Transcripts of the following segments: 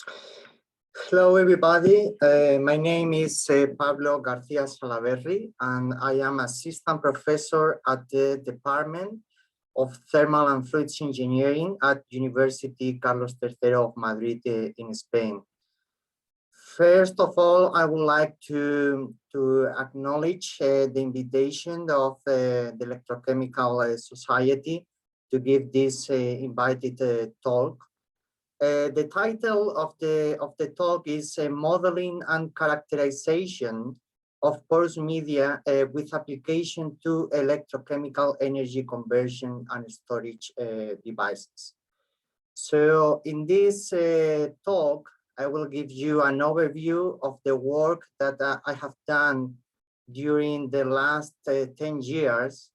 Hello, everybody. My name is Pablo Garcia Salaverri, and I am assistant professor at the Department of Thermal and Fluids Engineering at University Carlos III of Madrid in Spain. First of all, I would like to acknowledge the invitation of the Electrochemical Society to give this invited talk. The title of the talk is Modeling and Characterization of Porous Media with Application to Electrochemical Energy Conversion and Storage Devices. So in this talk, I will give you an overview of the work that I have done during the last 10 years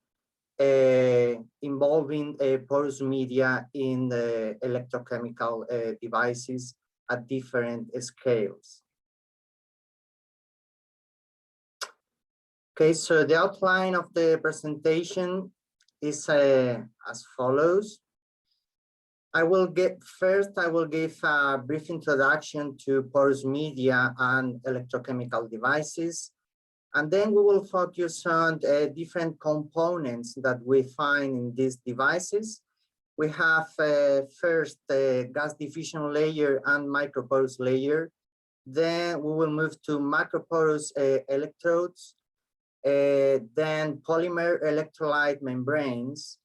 involving porous media in the electrochemical devices at different scales. Okay, so the outline of the presentation is as follows. I will give a brief introduction to porous media and electrochemical devices. And then we will focus on different components that we find in these devices. We have first the gas diffusion layer and microporous layer. Then we will move to macroporous electrodes. Then polymer electrolyte membranes.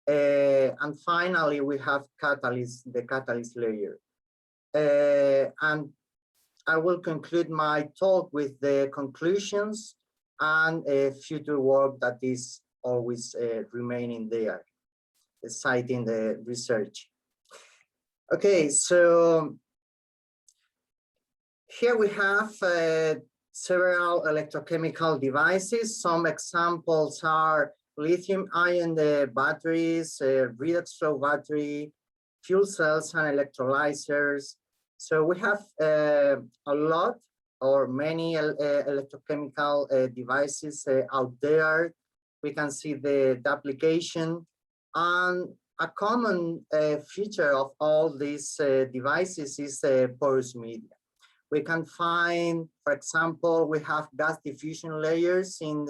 And finally, we have the catalyst layer. And I will conclude my talk with the conclusions and future work that is always remaining there, citing the research. Okay, so here we have several electrochemical devices. Some examples are lithium-ion batteries, redox flow battery, fuel cells and electrolyzers. So we have a lot or many electrochemical devices out there. We can see the application, and a common feature of all these devices is porous media. We can find, for example, we have gas diffusion layers in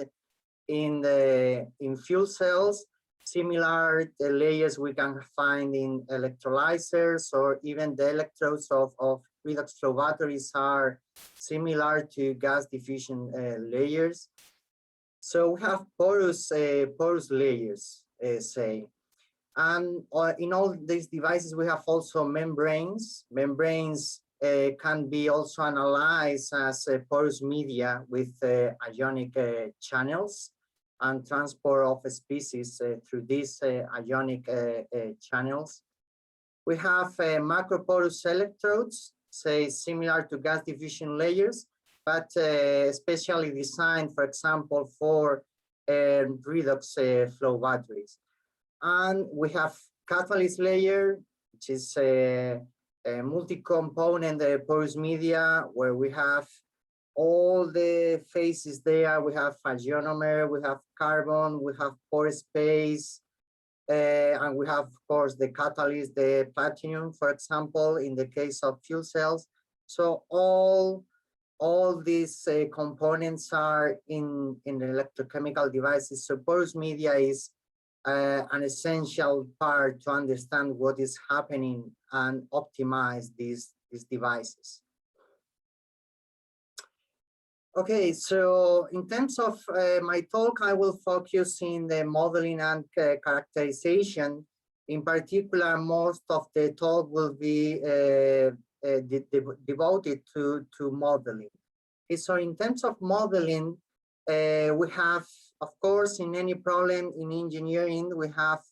fuel cells. Similar layers we can find in electrolyzers, or even the electrodes of redox flow batteries are similar to gas diffusion layers. So we have porous layers, say. And in all these devices, we have also membranes. Membranes can be also analyzed as porous media with ionic channels and transport of species through these ionic channels. We have macroporous electrodes, say similar to gas diffusion layers, but specially designed, for example, for redox flow batteries. And we have catalyst layer, which is a multi-component porous media, where we have all the phases there. We have ionomer, we have carbon, we have pore space, and we have, of course, the catalyst, the platinum, for example, in the case of fuel cells. So all these components are in the electrochemical devices. So porous media is an essential part to understand what is happening and optimize these devices. Okay, so in terms of my talk, I will focus in the modeling and characterization. In particular, most of the talk will be devoted to modeling. Okay, so in terms of modeling, we have, of course, in any problem in engineering, we have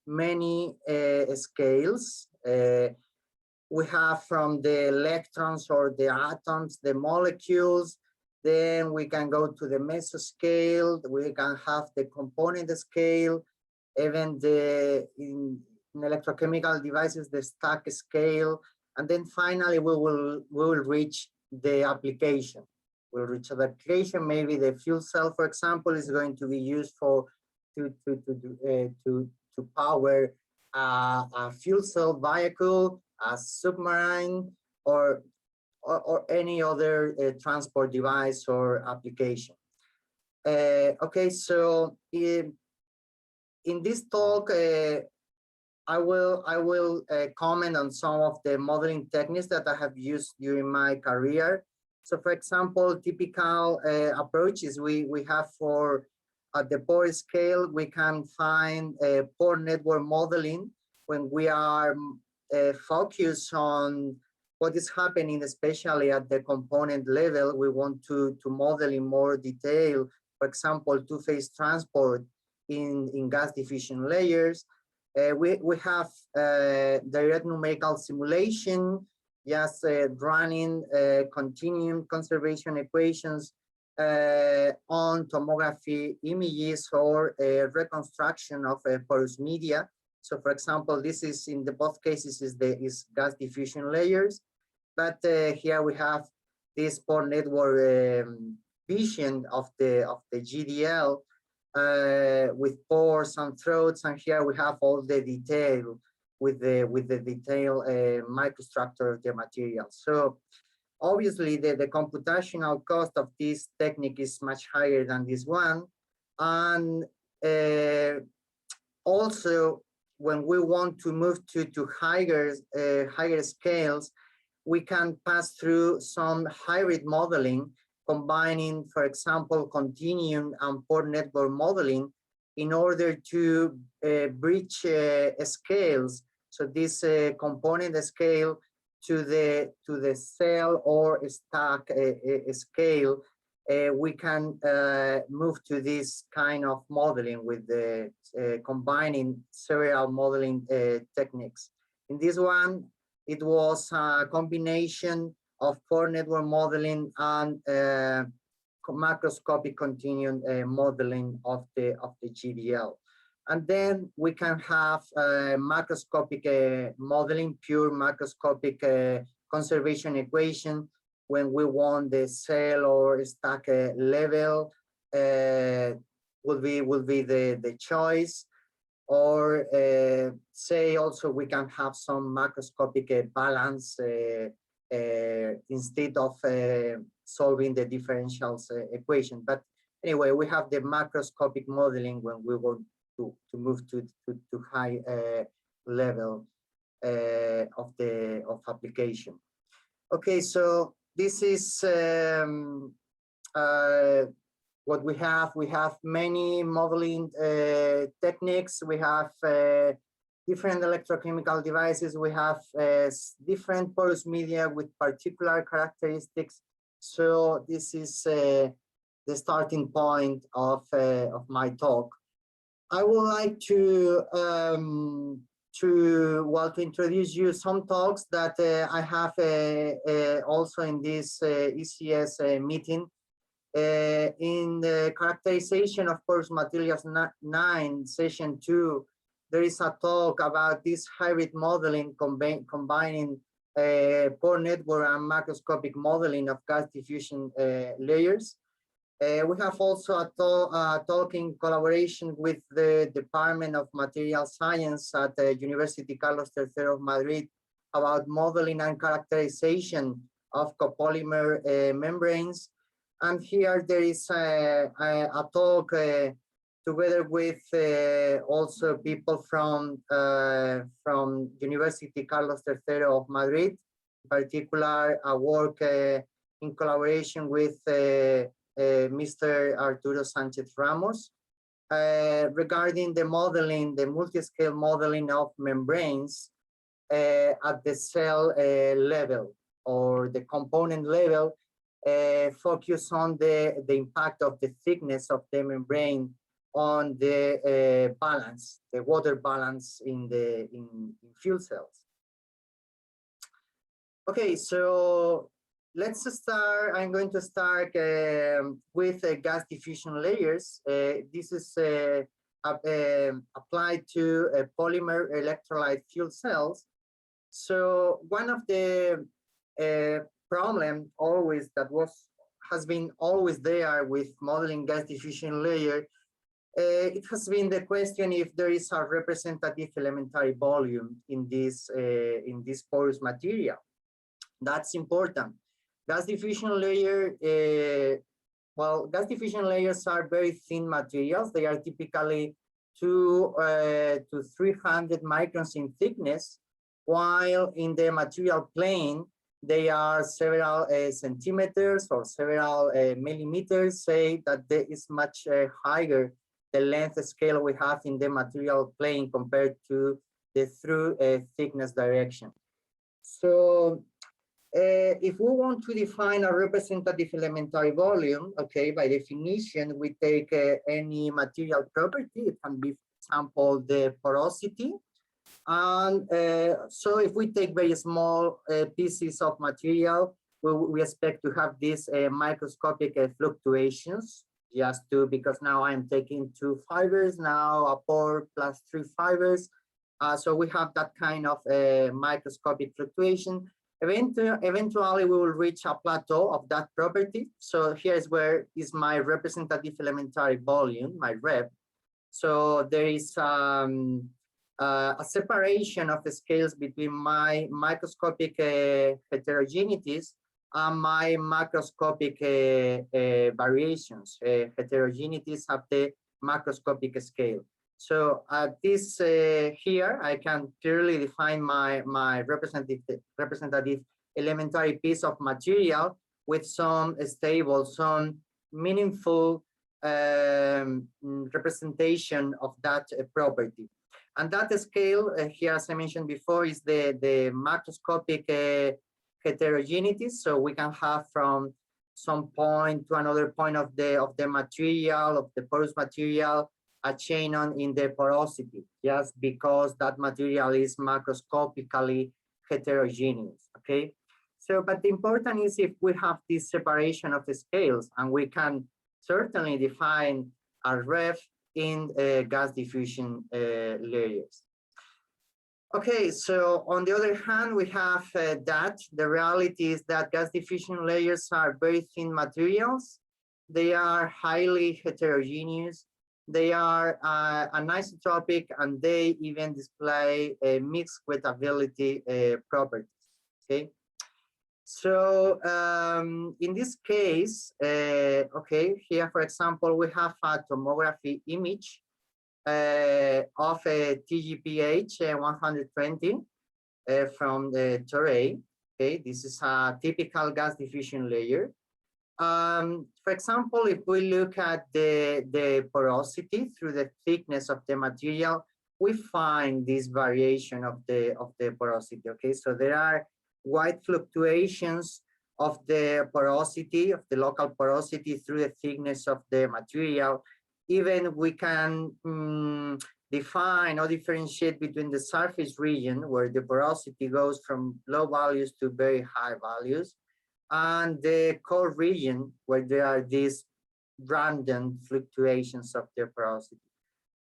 many scales. We have from the electrons or the atoms, the molecules. Then we can go to the mesoscale. We can have the component scale, even in electrochemical devices, the stack scale, and then finally we will reach the application. We'll reach the application. Maybe the fuel cell, for example, is going to be used to power a fuel cell vehicle, a submarine, or any other transport device or application. Okay, so in this talk, I will comment on some of the modeling techniques that I have used during my career. So, for example, typical approaches we have for at the pore scale, we can find pore network modeling when we are focused on what is happening, especially at the component level. We want to model in more detail, for example, two-phase transport in gas diffusion layers. We have direct numerical simulation, just running continuum conservation equations on tomography images or reconstruction of porous media. So, for example, this is in the both cases is gas diffusion layers, but here we have this pore network vision of the GDL with pores and throats, and here we have all the detail with the detailed microstructure of the material. So obviously the computational cost of this technique is much higher than this one, and also when we want to move to higher scales, we can pass through some hybrid modeling, combining, for example, continuum and pore network modeling in order to bridge scales. So this component scale to the cell or stack scale, we can move to this kind of modeling with the combining several modeling techniques. In this one, it was a combination of pore network modeling and macroscopic continuum modeling of the GDL. And then we can have macroscopic modeling, pure macroscopic conservation equation when we want the cell or stack level will be the choice. Or say also we can have some macroscopic balance instead of solving the differentials equation. But anyway, we have the macroscopic modeling when we want to move to high level of application. Okay, so this is what we have. We have many modeling techniques. We have different electrochemical devices. We have different porous media with particular characteristics. So this is the starting point of my talk. I would like to introduce you some talks that I have also in this ECS meeting. In the characterization of porous materials 9, session 2, there is a talk about this hybrid modeling combining pore network and macroscopic modeling of gas diffusion layers. We have also a talk in collaboration with the Department of Material Science at the University Carlos III of Madrid about modeling and characterization of copolymer membranes. And here there is a talk together with also people from University Carlos III of Madrid, in particular a work in collaboration with Mr. Arturo Sanchez Ramos regarding the modeling, the multi-scale modeling of membranes at the cell level or the component level, focus on the impact of the thickness of the membrane on the balance, the water balance in fuel cells. Okay, so let's start. I'm going to start with gas diffusion layers. This is applied to polymer electrolyte fuel cells. So one of the problem always that has been always there with modeling gas diffusion layer, it has been the question if there is a representative elementary volume in this porous material. That's important. Gas diffusion layer, well, gas diffusion layers are very thin materials. They are typically 2 to 300 microns in thickness, while in the material plane, they are several centimeters or several millimeters. Say that there is much higher the length scale we have in the material plane compared to the through thickness direction. So if we want to define a representative elementary volume, okay, by definition, we take any material property. It can be, for example, the porosity. And so if we take very small pieces of material, we expect to have these microscopic fluctuations, just to, because now I'm taking 2 fibers, now a pore plus 3 fibers. So we have that kind of microscopic fluctuation. Eventually, we will reach a plateau of that property. So here's where is my representative elementary volume, my rep. So there is a separation of the scales between my microscopic heterogeneities and my macroscopic variations. Heterogeneities have the macroscopic scale. So at this here, I can clearly define my representative elementary piece of material with some stable, some meaningful representation of that property. And that scale here, as I mentioned before, is the macroscopic heterogeneity. So we can have from some point to another point of the material, of the porous material, a chain on in the porosity, just because that material is macroscopically heterogeneous, okay? So, but the important is if we have this separation of the scales, and we can certainly define a ref in gas diffusion layers. Okay, so on the other hand, we have that the reality is that gas diffusion layers are very thin materials. They are highly heterogeneous. They are anisotropic, and they even display mixed wettability properties, okay? So in this case, okay, here, for example, we have a tomography image of a TGPH 120 from the Torre. Okay, this is a typical gas diffusion layer. For example, if we look at the porosity through the thickness of the material, we find this variation of the porosity. Okay, so there are wide fluctuations of the porosity, of the local porosity through the thickness of the material. Even we can define or differentiate between the surface region, where the porosity goes from low values to very high values, and the core region, where there are these random fluctuations of the porosity.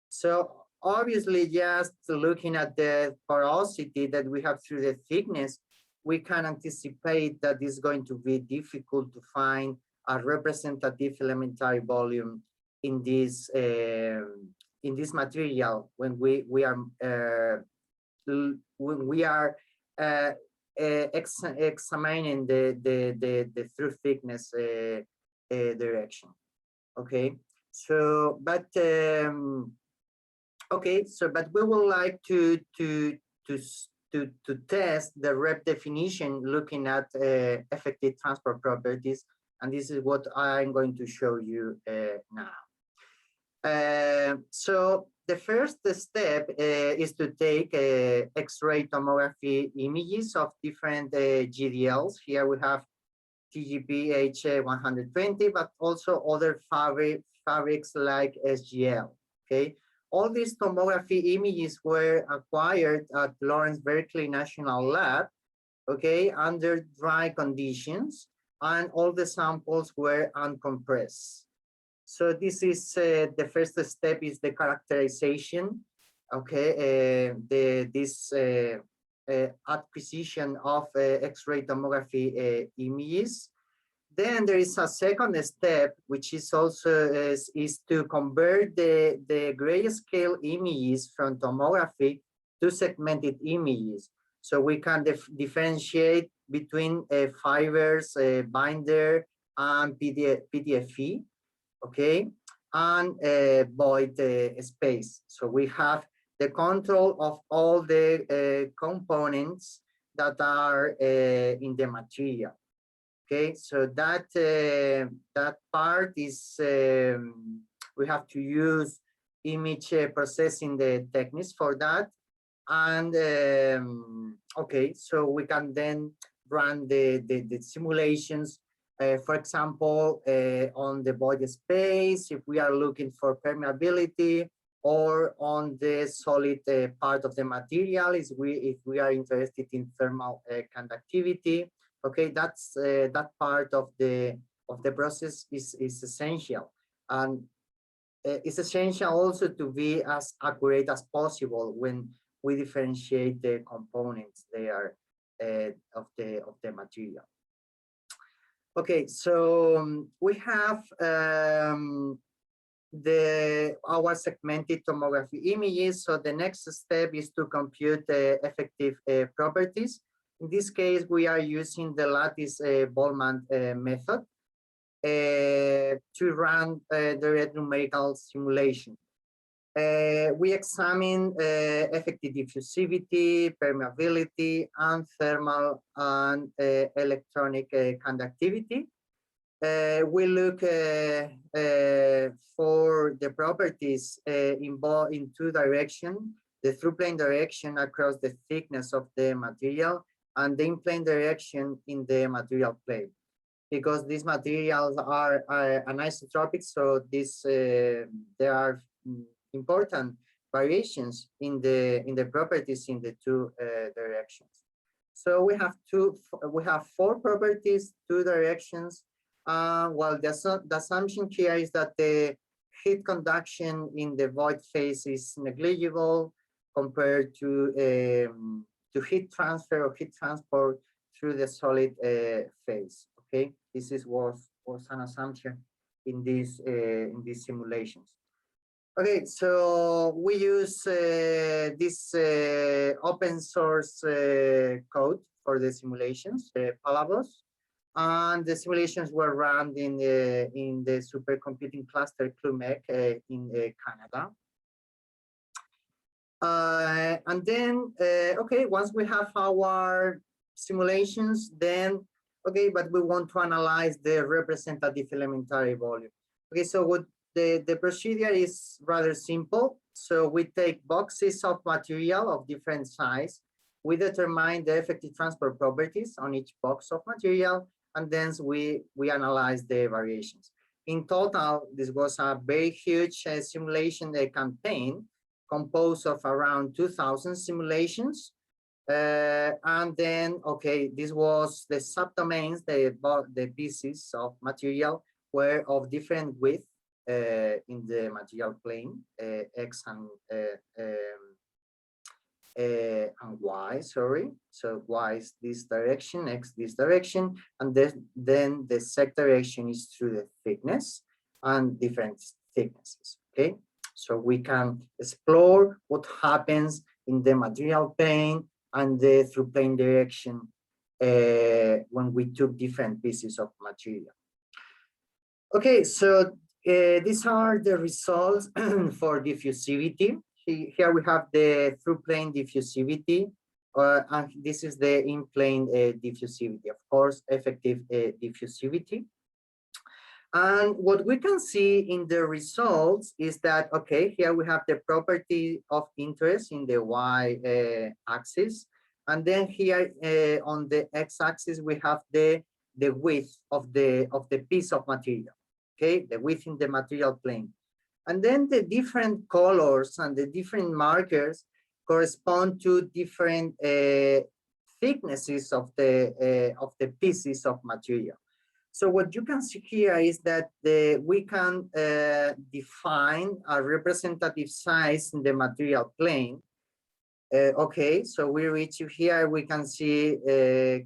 So obviously, just looking at the porosity that we have through the thickness, we can anticipate that it's going to be difficult to find a representative elementary volume in this material when we are examining the through thickness direction. Okay, so but okay, so but we would like to test the rep definition looking at effective transport properties, and this is what I'm going to show you now. So the first step is to take X-ray tomography images of different GDLs. Here we have TGPH 120, but also other fabrics like SGL. Okay, all these tomography images were acquired at Lawrence Berkeley National Lab, okay, under dry conditions, and all the samples were uncompressed. So this is the first step is the characterization, okay, this acquisition of X-ray tomography images. Then there is a second step, which is also is to convert the grayscale images from tomography to segmented images. So we can differentiate between fibers, binder, and PTFE, okay, and void space. So we have the control of all the components that are in the material. Okay, so that that part is we have to use image processing the techniques for that, and okay, so we can then run the simulations. For example, on the void space, if we are looking for permeability, or on the solid part of the material, if we are interested in thermal conductivity. Okay, that's that part of the process is essential, and it's essential also to be as accurate as possible when we differentiate the components there of the material. Okay, so we have our segmented tomography images. So the next step is to compute the effective properties. In this case, we are using the lattice Boltzmann method to run the numerical simulation. We examine effective diffusivity, permeability, and thermal and electronic conductivity. We look for the properties in two directions, the through-plane direction across the thickness of the material, and the in-plane direction in the material plane. Because these materials are anisotropic, so there are important variations in the properties in the two directions. So we have four properties, two directions. Well, the assumption here is that the heat conduction in the void phase is negligible compared to heat transfer or heat transport through the solid phase. Okay, this was an assumption in these simulations. Okay, so we use this open source code for the simulations, Palabos, and the simulations were run in the supercomputing cluster CLUMEC in Canada. And then, okay, once we have our simulations, then, okay, but we want to analyze the representative elementary volume. Okay, so what the procedure is rather simple. So we take boxes of material of different size. We determine the effective transport properties on each box of material, and then we analyze the variations. In total, this was a very huge simulation campaign composed of around 2,000 simulations. And then, okay, this was the subdomains, the pieces of material were of different width in the material plane, X and Y, sorry. So Y is this direction, X this direction, and then the Z direction is through the thickness and different thicknesses, okay? So we can explore what happens in the material plane and the through plane direction when we took different pieces of material. Okay, so these are the results for diffusivity. Here we have the through plane diffusivity, and this is the in plane diffusivity, of course, effective diffusivity. And what we can see in the results is that, okay, here we have the property of interest in the Y axis. And then here on the X axis, we have the width of the piece of material, okay, the width in the material plane. And then the different colors and the different markers correspond to different thicknesses of the pieces of material. So what you can see here is that we can define a representative size in the material plane. Okay, so we reach here, we can see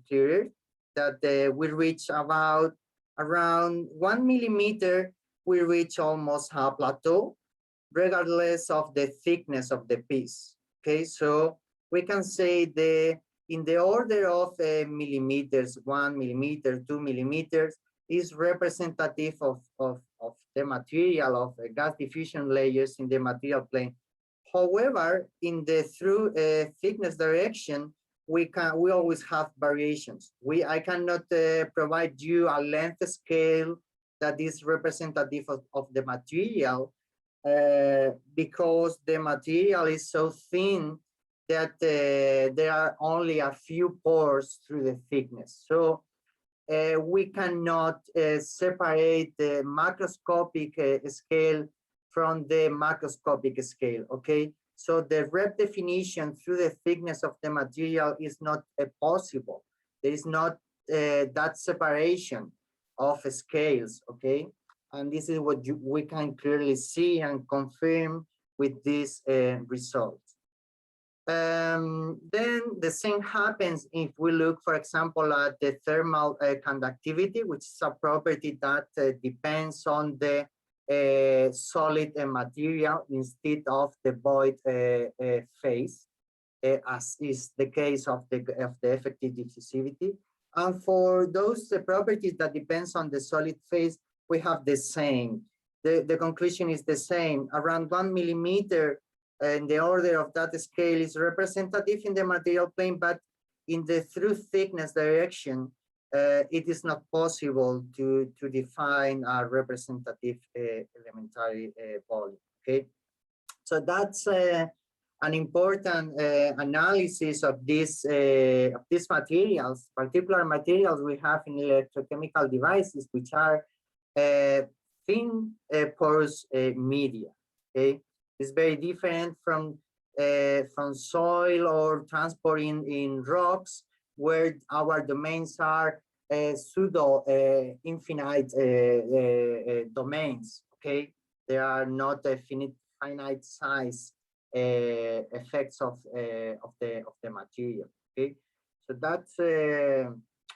clearer that we reach about around 1 millimeter, we reach almost a plateau, regardless of the thickness of the piece. Okay, so we can say the in the order of millimeters, 1 millimeter, 2 millimeters, is representative of the material of gas diffusion layers in the material plane. However, in the through thickness direction, we always have variations. I cannot provide you a length scale that is representative of the material because the material is so thin that there are only a few pores through the thickness. So we cannot separate the macroscopic scale from the macroscopic scale, okay? So the rep definition through the thickness of the material is not possible. There is not that separation of scales, okay? And this is what we can clearly see and confirm with this result. Then the same happens if we look, for example, at the thermal conductivity, which is a property that depends on the solid material instead of the void phase, as is the case of the effective diffusivity. And for those properties that depends on the solid phase, we have the same. The conclusion is the same. Around 1 millimeter in the order of that scale is representative in the material plane, but in the through thickness direction, it is not possible to define a representative elementary volume, okay? So that's an important analysis of these materials, particular materials we have in electrochemical devices, which are thin porous media, okay? It's very different from soil or transport in rocks, where our domains are pseudo infinite domains, okay? There are not a finite size effects of the material, okay? So that's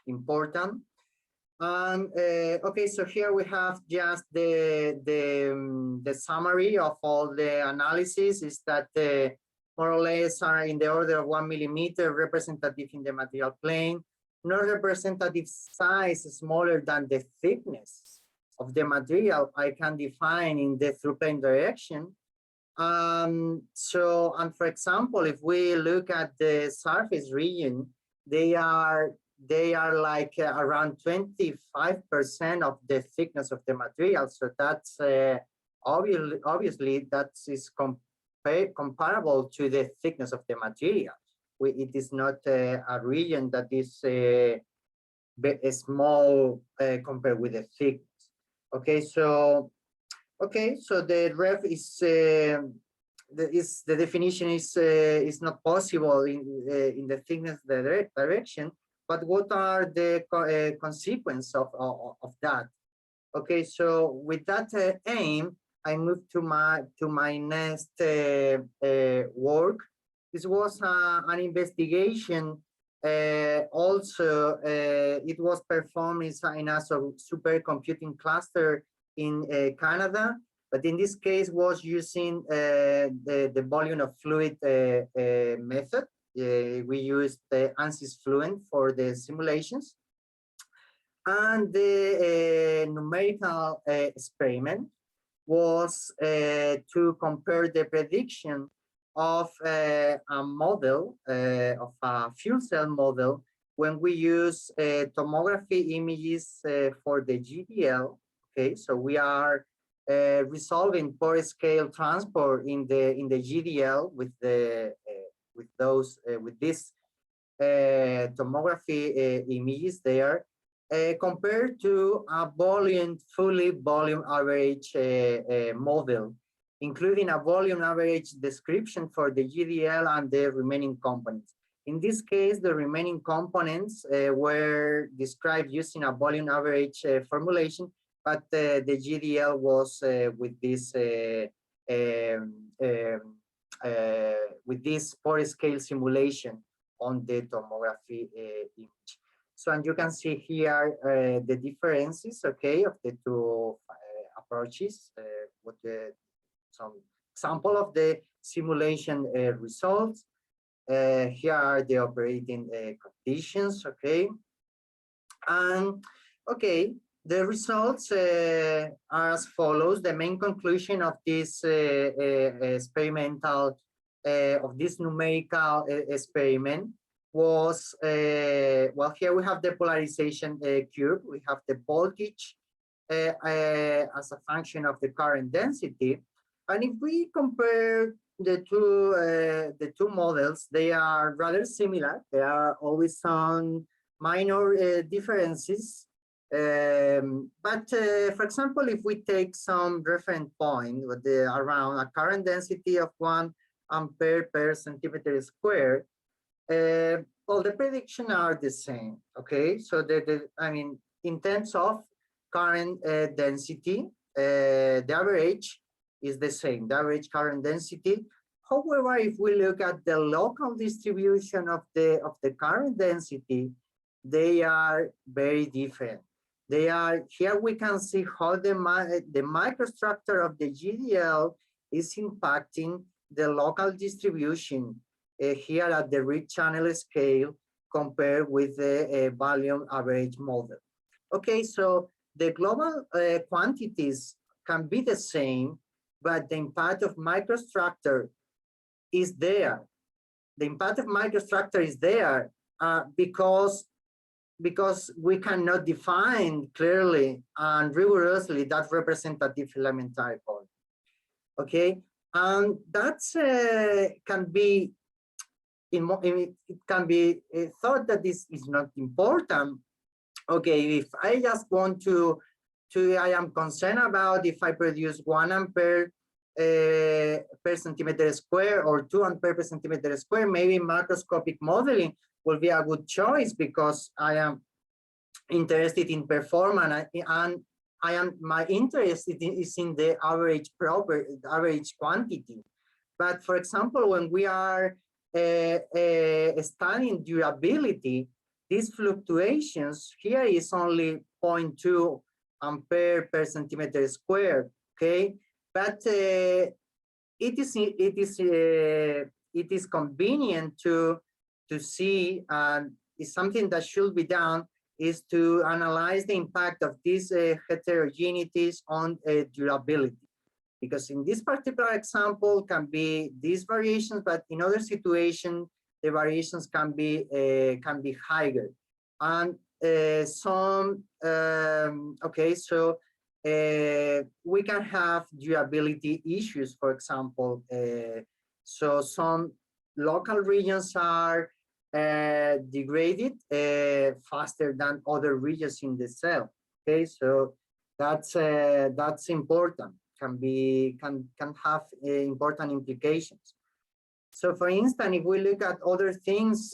important. And okay, so here we have just the summary of all the analysis is that more or less are in the order of 1 millimeter representative in the material plane, not representative size smaller than the thickness of the material I can define in the through plane direction. So, and for example, if we look at the surface region, they are like around 25% of the thickness of the material. So that's obviously that is comparable to the thickness of the material. It is not a region that is small compared with the thickness. Okay, so the ref is the definition is not possible in the thickness direction. But what are the consequences of that? Okay, so with that aim, I move to my next work. This was an investigation. Also, it was performed in a supercomputing cluster in Canada, but in this case was using the volume of fluid method. We used the ANSYS Fluent for the simulations. And the numerical experiment was to compare the prediction of a model, of a fuel cell model, when we use tomography images for the GDL. Okay, so we are resolving pore scale transport in the GDL with this tomography images there, compared to a fully volume average model, including a volume average description for the GDL and the remaining components. In this case, the remaining components were described using a volume average formulation, but the GDL was with this pore scale simulation on the tomography image. So, and you can see here the differences, okay, of the two approaches. Some example of the simulation results. Here are the operating conditions, okay? And okay, the results are as follows. The main conclusion of this experimental, of this numerical experiment was, well, here we have the polarization curve. We have the voltage as a function of the current density. And if we compare the two models, they are rather similar. There are always some minor differences. But for example, if we take some reference point with around a current density of 1 ampere per centimeter square, all the predictions are the same. Okay, so I mean, in terms of current density, the average is the same, the average current density. However, if we look at the local distribution of the current density, they are very different. They are, here we can see how the microstructure of the GDL is impacting the local distribution here at the reed channel scale compared with the volume average model. Okay, so the global quantities can be the same, but the impact of microstructure is there. The impact of microstructure is there because we cannot define clearly and rigorously that representative elementary point. Okay, and that's can be it can be thought that this is not important. Okay, if I just want to I am concerned about if I produce 1 ampere per centimeter square or 2 ampere per centimeter square, maybe macroscopic modeling will be a good choice because I am interested in performance and my interest is in the average quantity. But for example, when we are studying durability, these fluctuations here is only 0.2 ampere per centimeter square. Okay, but it is convenient to see, and it's something that should be done, is to analyze the impact of these heterogeneities on durability. Because in this particular example can be these variations, but in other situations, the variations can be higher. And okay, so we can have durability issues, for example. So some local regions are degraded faster than other regions in the cell. Okay, so that's important. Can have important implications. So, for instance, if we look at other things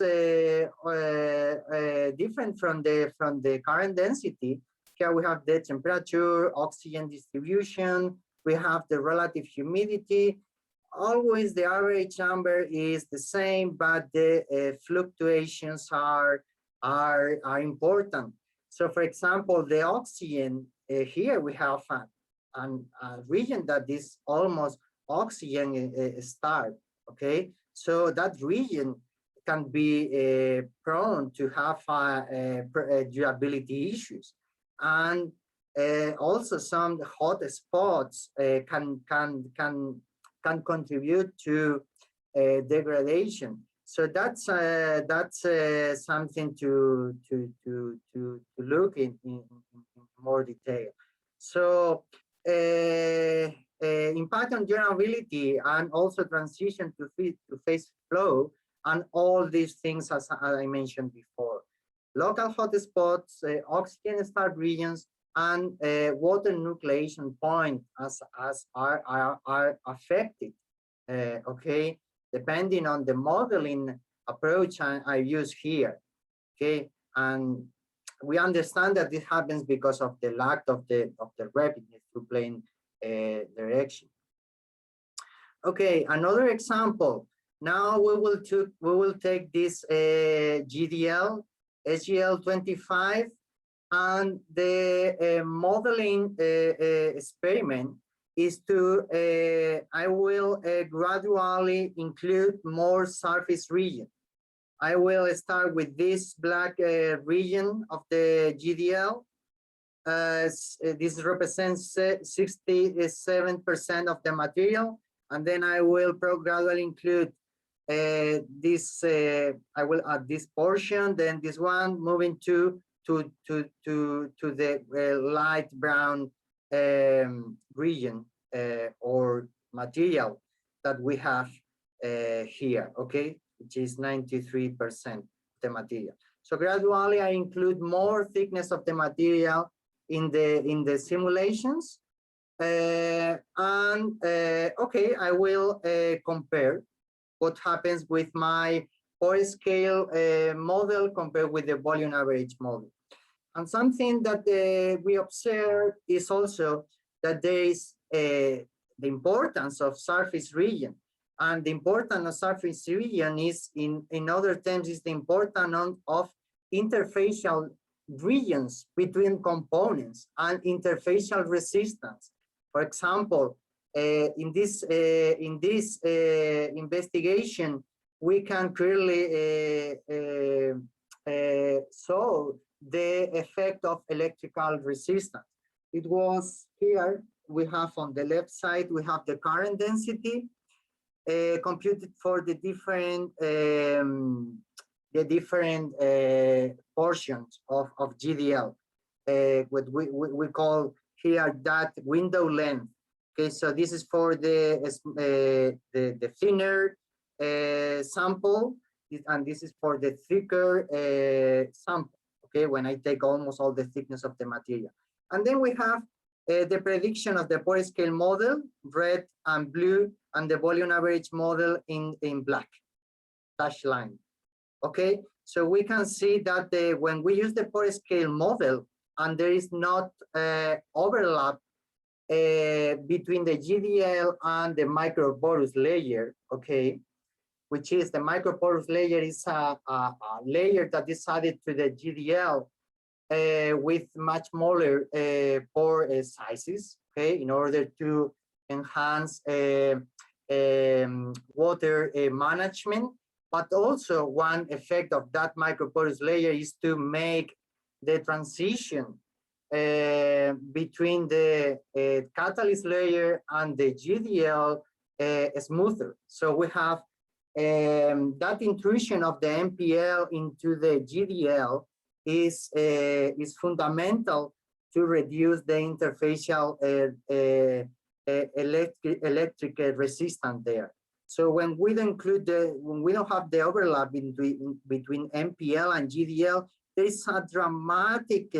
different from the current density, here we have the temperature, oxygen distribution, we have the relative humidity. Always the average number is the same, but the fluctuations are important. So, for example, the oxygen here we have a region that is almost oxygen starved. Okay, so that region can be prone to have durability issues, and also some hot spots can contribute to degradation. So that's something to look in more detail. So impact on durability and also transition to phase flow and all these things as I mentioned before. Local hotspots, oxygen starved regions, and water nucleation point are affected. Okay, depending on the modeling approach I use here. Okay, and we understand that this happens because of the lack of the rapidness to plane direction. Okay, another example. Now we will take this GDL SGL25 and the modeling experiment is to, I will gradually include more surface region. I will start with this black region of the GDL. This represents 67% of the material, and then I will gradually include this. I will add this portion, then this one, moving to the light brown region or material that we have here. Okay, which is 93% of the material. So gradually, I include more thickness of the material in the simulations, okay, I will compare what happens with my pore scale model compared with the volume average model. And something that we observe is also that there is the importance of surface region, and the importance of surface region is, in other terms, is the importance of interfacial regions between components and interfacial resistance. For example, in this investigation, we can clearly show the effect of electrical resistance. It was here, we have on the left side, we have the current density computed for the different portions of GDL, what we call here that window length. Okay, so this is for the thinner sample, and this is for the thicker sample. Okay, when I take almost all the thickness of the material. And then we have the prediction of the pore scale model, red and blue, and the volume average model in black, dashed line. Okay, so we can see that when we use the pore scale model and there is not overlap between the GDL and the microporous layer, okay, which is the microporous layer is a layer that is added to the GDL with much smaller pore sizes, okay, in order to enhance water management. But also one effect of that microporous layer is to make the transition between the catalyst layer and the GDL smoother. So we have that intrusion of the MPL into the GDL is fundamental to reduce the interfacial electric resistance there. So when we don't include when we don't have the overlap between MPL and GDL, there is a dramatic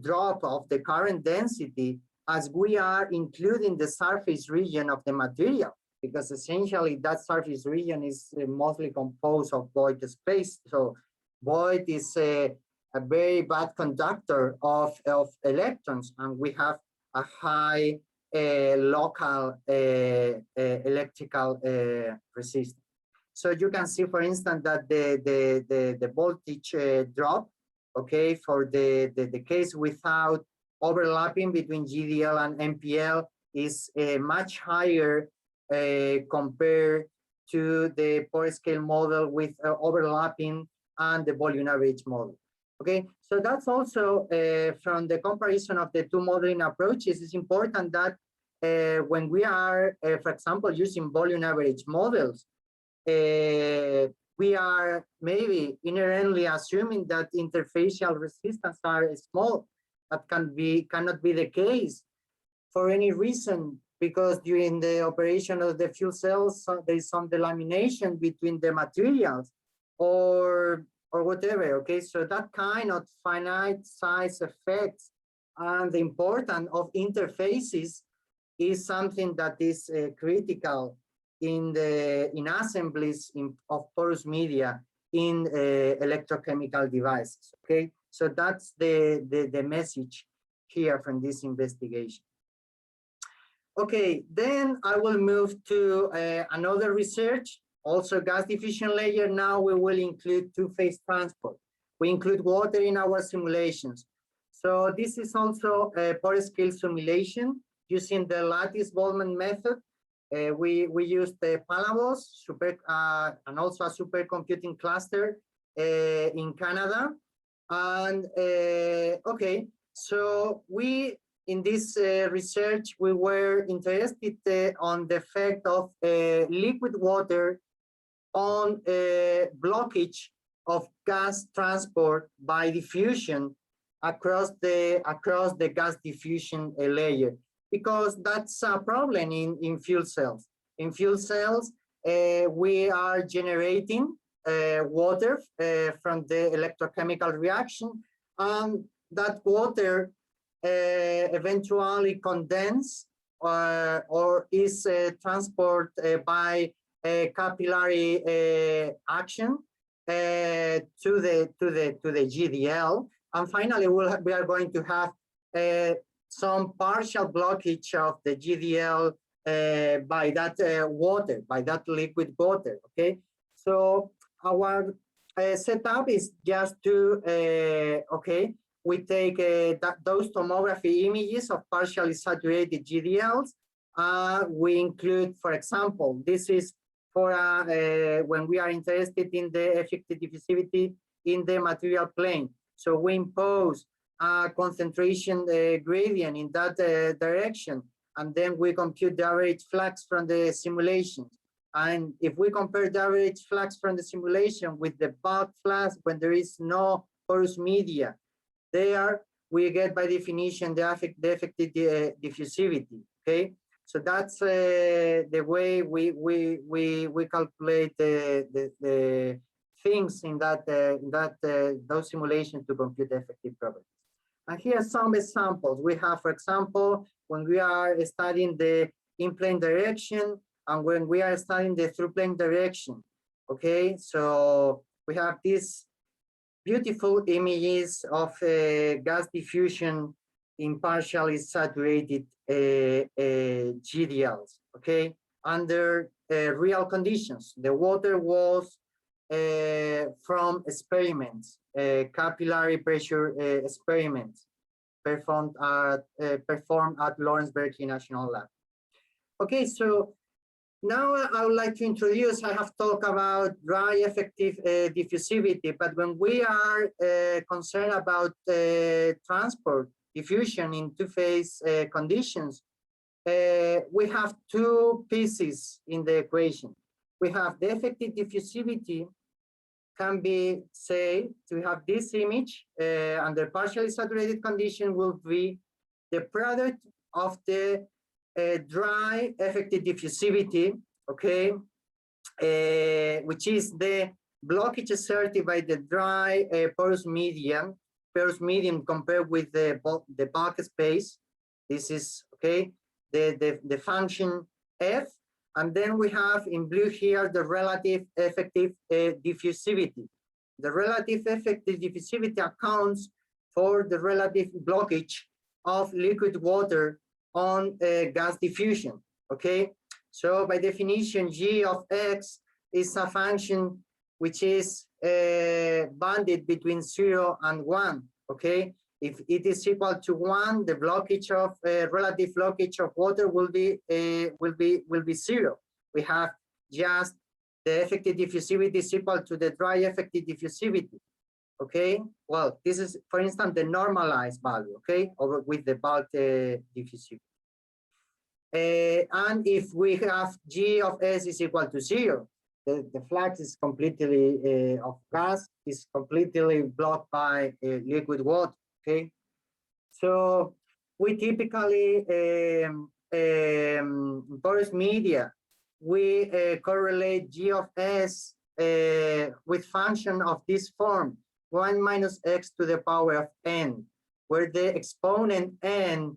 drop of the current density as we are including the surface region of the material, because essentially that surface region is mostly composed of void space. So void is a very bad conductor of electrons, and we have a high local electrical resistance. So you can see, for instance, that the voltage drop, okay, for the case without overlapping between GDL and MPL is much higher compared to the pore scale model with overlapping and the volume average model. Okay, so that's also from the comparison of the two modeling approaches. It's important that when we are, for example, using volume average models, we are maybe inherently assuming that interfacial resistance are small. That cannot be the case for any reason, because during the operation of the fuel cells, there is some delamination between the materials or whatever. Okay, so that kind of finite size effects and the importance of interfaces is something that is critical in assemblies of porous media in electrochemical devices. Okay, so that's the message here from this investigation. Okay, then I will move to another research, also gas diffusion layer. Now we will include two-phase transport. We include water in our simulations. So this is also a pore scale simulation using the lattice Boltzmann method. We use the Palabos and also a supercomputing cluster in Canada. And okay, so we in this research we were interested on the effect of liquid water on blockage of gas transport by diffusion across the gas diffusion layer, because that's a problem in fuel cells. In fuel cells, we are generating water from the electrochemical reaction, and that water eventually condense or is transported by capillary action to the GDL, and finally we are going to have some partial blockage of the GDL by that water, by that liquid water. Okay, so our setup is just to okay, we take those tomography images of partially saturated GDLs. We include, for example, this is for when we are interested in the effective diffusivity in the material plane. So we impose a concentration gradient in that direction, and then we compute the average flux from the simulation. And if we compare the average flux from the simulation with the bulk flux when there is no porous media, there we get by definition the effective diffusivity. Okay, so that's the way we calculate the things in those simulations to compute the effective properties. And here are some examples. We have, for example, when we are studying the in-plane direction and when we are studying the through-plane direction. Okay, so we have these beautiful images of gas diffusion in partially saturated GDLs, okay, under real conditions. The water was from experiments, capillary pressure experiments performed at Lawrence Berkeley National Lab. Okay, so now I would like to introduce, I have talked about dry effective diffusivity, but when we are concerned about transport diffusion in two-phase conditions, we have two pieces in the equation. We have the effective diffusivity can be, say, to have this image under partially saturated condition will be the product of the dry effective diffusivity, okay, which is the blockage exerted by the dry porous medium compared with the bulk space. This is, okay, the function F. And then we have in blue here the relative effective diffusivity. The relative effective diffusivity accounts for the relative blockage of liquid water on gas diffusion, okay? So by definition, G of X is a function which is bounded between 0 and 1, okay? If it is equal to 1, the blockage of relative blockage of water will be 0. We have just the effective diffusivity is equal to the dry effective diffusivity. Okay, well, this is, for instance, the normalized value, okay, over with the bulk diffusivity. And if we have G of S is equal to 0, the flux is completely of gas is completely blocked by liquid water, okay? So we typically, porous media, we correlate G of S with function of this form, 1 minus x to the power of n, where the exponent n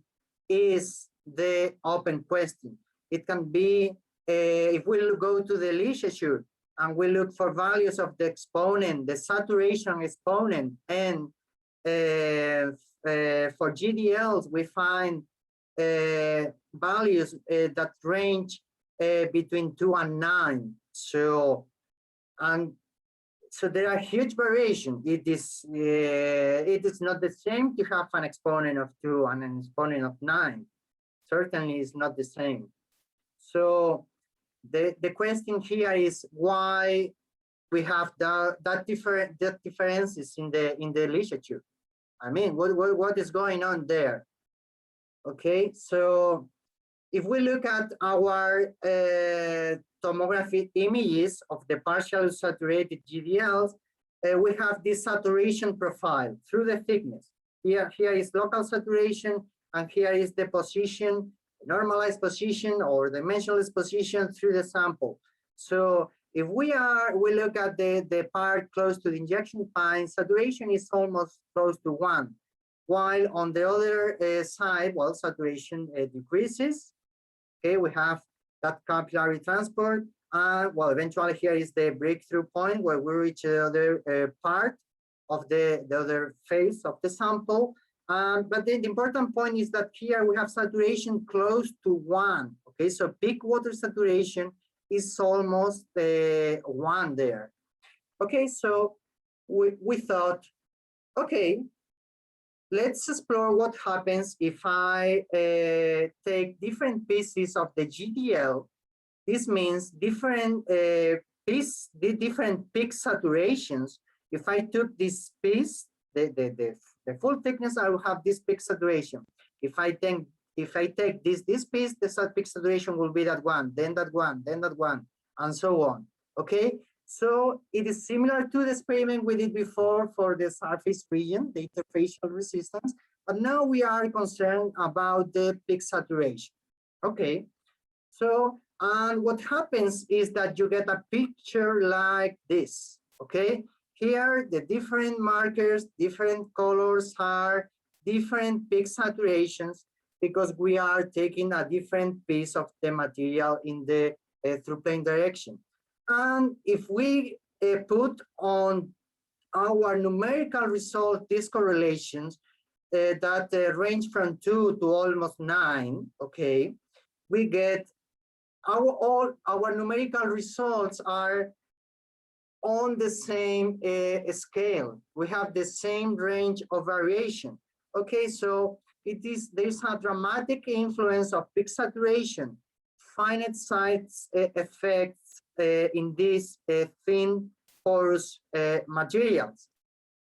is the open question. It can be, if we go to the literature and we look for values of the exponent, the saturation exponent, and for GDLs, we find values that range between 2 and 9. So, and so there are huge variation. It is not the same to have an exponent of 2 and an exponent of 9. Certainly is not the same. So the question here is why we have that differences in the literature. I mean, what is going on there? Okay, so if we look at our tomography images of the partially saturated GDLs, we have this saturation profile through the thickness. Here is local saturation, and here is the position, normalized position or dimensionless position through the sample. So if we look at the part close to the injection point, saturation is almost close to 1, while on the other side, well, saturation decreases. Okay, we have that capillary transport, and well, eventually here is the breakthrough point where we reach the other part of the other phase of the sample. But the important point is that here we have saturation close to 1. Okay, so peak water saturation is almost 1 there. Okay, so we thought, okay, let's explore what happens if I take different pieces of the GDL. This means different different peak saturations. If I took this piece, the full thickness, I will have this peak saturation. If I take this piece, the peak saturation will be that one, then that one, then that one, and so on. Okay, so it is similar to the experiment we did before for the surface region, the interfacial resistance, but now we are concerned about the peak saturation. Okay, so and what happens is that you get a picture like this. Okay, here the different markers, different colors are different peak saturations because we are taking a different piece of the material in the through plane direction. And if we put on our numerical result these correlations that range from 2 to almost 9, okay, we get all our numerical results are on the same scale. We have the same range of variation. Okay, so there's a dramatic influence of peak saturation, finite size effects in these thin porous materials.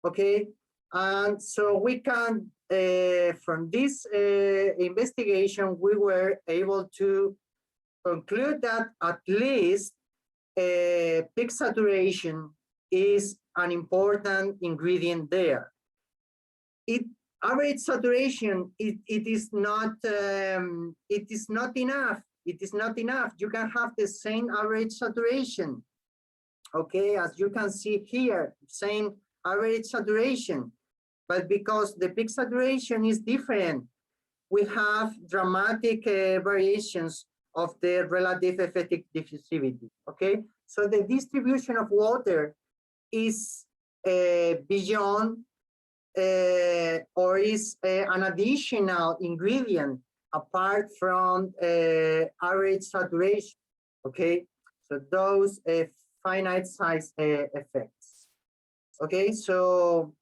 Okay, and so we can from this investigation we were able to conclude that at least peak saturation is an important ingredient there. Average saturation it is not enough. It is not enough. You can have the same average saturation. Okay, as you can see here, same average saturation, but because the peak saturation is different, we have dramatic variations of the relative effective diffusivity. Okay, so the distribution of water is beyond or is an additional ingredient apart from average saturation. Okay, so those finite size effects. Okay, so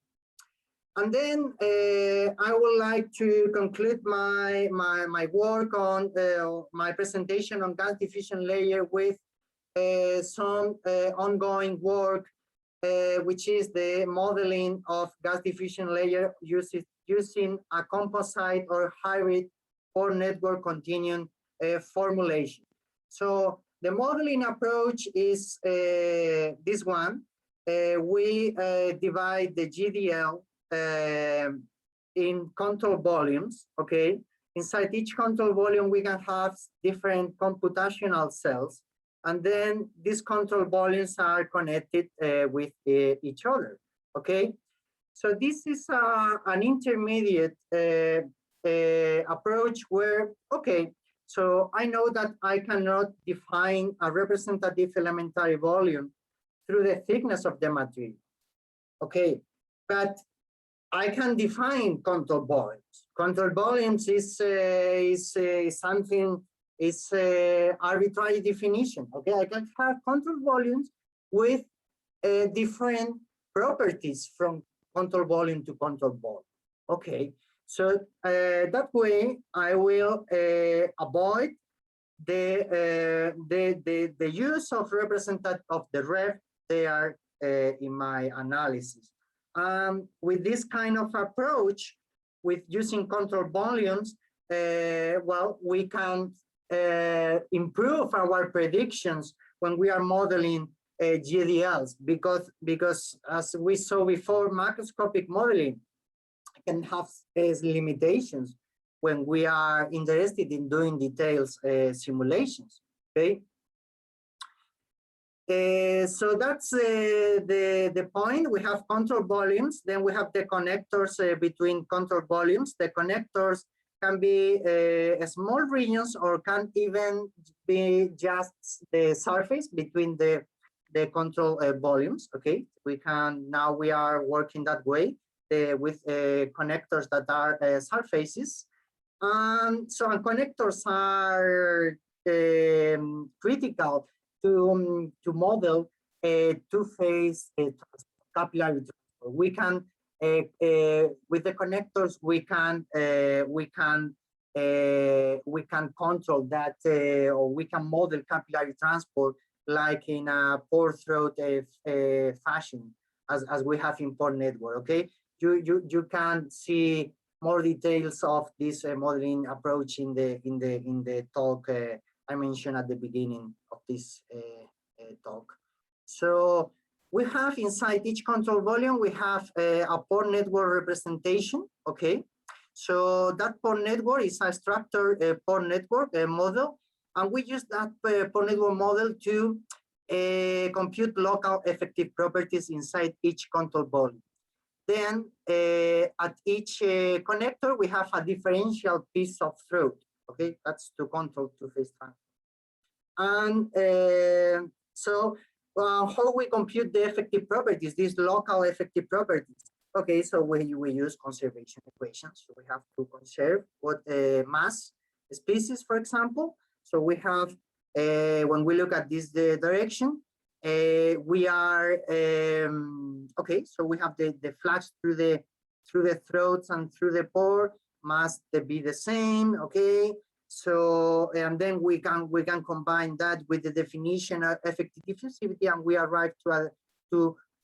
and then I would like to conclude my work on my presentation on gas diffusion layer with some ongoing work, which is the modeling of gas diffusion layer using a composite or hybrid pore network continuum formulation. So the modeling approach is this one. We divide the GDL in control volumes. Okay, inside each control volume we can have different computational cells, and then these control volumes are connected with each other. Okay, so this is an intermediate approach where, okay, so I know that I cannot define a representative elementary volume through the thickness of the material. Okay, but I can define control volumes. Control volumes is something, is arbitrary definition. Okay, I can have control volumes with different properties from control volume to control volume. Okay, so that way I will avoid the use of representative of the ref there in my analysis. With this kind of approach, with using control volumes, well, we can improve our predictions when we are modeling GDLs, because as we saw before, macroscopic modeling can have limitations when we are interested in doing details simulations. Okay. So that's the point. We have control volumes, then we have the connectors between control volumes. The connectors can be small regions or can even be just the surface between the control volumes. Okay, we can, now we are working that way with connectors that are surfaces. So connectors are critical to model a two-phase capillary transfer. We can with the connectors we can control that or we can model capillary transport like in a pore throat fashion as we have in pore network. Okay, you can see more details of this modeling approach in the talk I mentioned at the beginning of this talk. So we have inside each control volume, we have a pore network representation. Okay, so that pore network is a structured pore network model, and we use that pore network model to compute local effective properties inside each control volume. Then at each connector, we have a differential piece of throat. Okay, that's to control two-phase transfer. And so how we compute the effective properties, these local effective properties? Okay, so we use conservation equations. So we have to conserve what mass species, for example. So we have, when we look at this direction, we are okay. So we have the flux through the throats and through the pore must be the same. Okay. So and then we can combine that with the definition of effective diffusivity, and we arrive to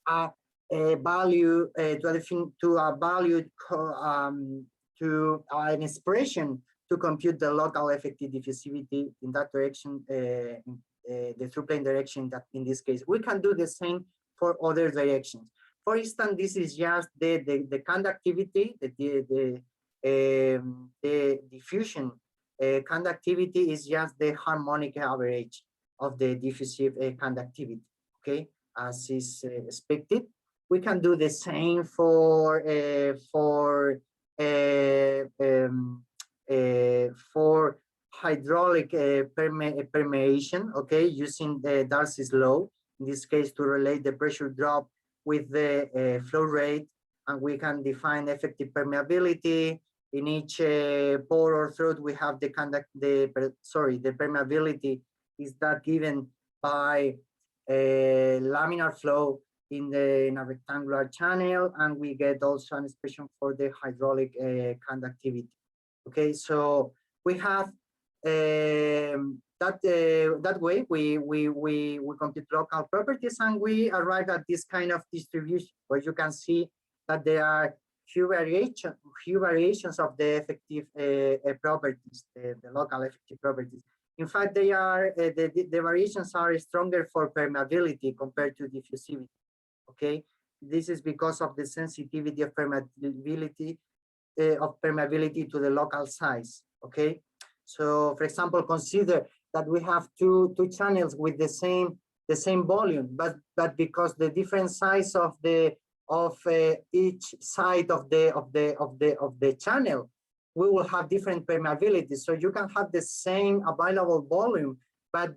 a value to an expression to compute the local effective diffusivity in that direction. The through plane direction, that in this case we can do the same for other directions. For instance, this is just the conductivity, the diffusion conductivity is just the harmonic average of the diffusive conductivity. Okay, as is expected. We can do the same for hydraulic permeation, okay, using the Darcy's law, in this case to relate the pressure drop with the flow rate, and we can define effective permeability. In each pore or throat, we have the permeability is that given by laminar flow in a rectangular channel, and we get also an expression for the hydraulic conductivity. Okay, so we have that way we compute local properties, and we arrive at this kind of distribution where you can see that there are few variations of the effective properties, the local effective properties. In fact, they are the variations are stronger for permeability compared to diffusivity. Okay, this is because of the sensitivity of permeability to the local size. Okay, so for example, consider that we have two channels with the same volume, but because the different size of each side of the channel, we will have different permeability. So you can have the same available volume, but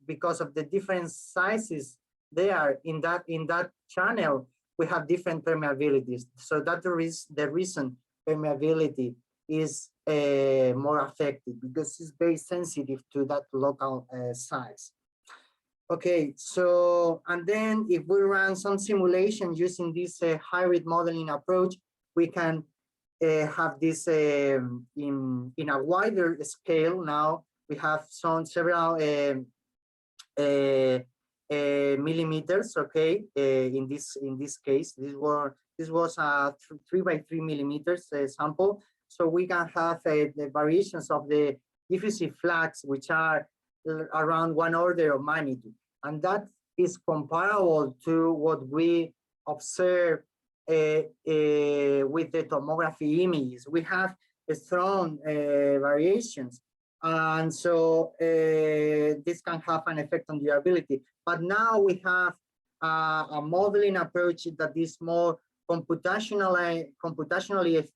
because of the different sizes there in that channel, we have different permeabilities. So that is the reason permeability is more affected, because it's very sensitive to that local size. Okay, so, and then if we run some simulation using this hybrid modeling approach, we can have this in a wider scale. Now we have several millimeters. Okay, in this case, this was a 3 by 3 millimeters sample. So we can have the variations of the diffusive flux, which are around 1 order of magnitude, and that is comparable to what we observe with the tomography images. We have strong variations, and so this can have an effect on durability. But now we have a modeling approach that is more computationally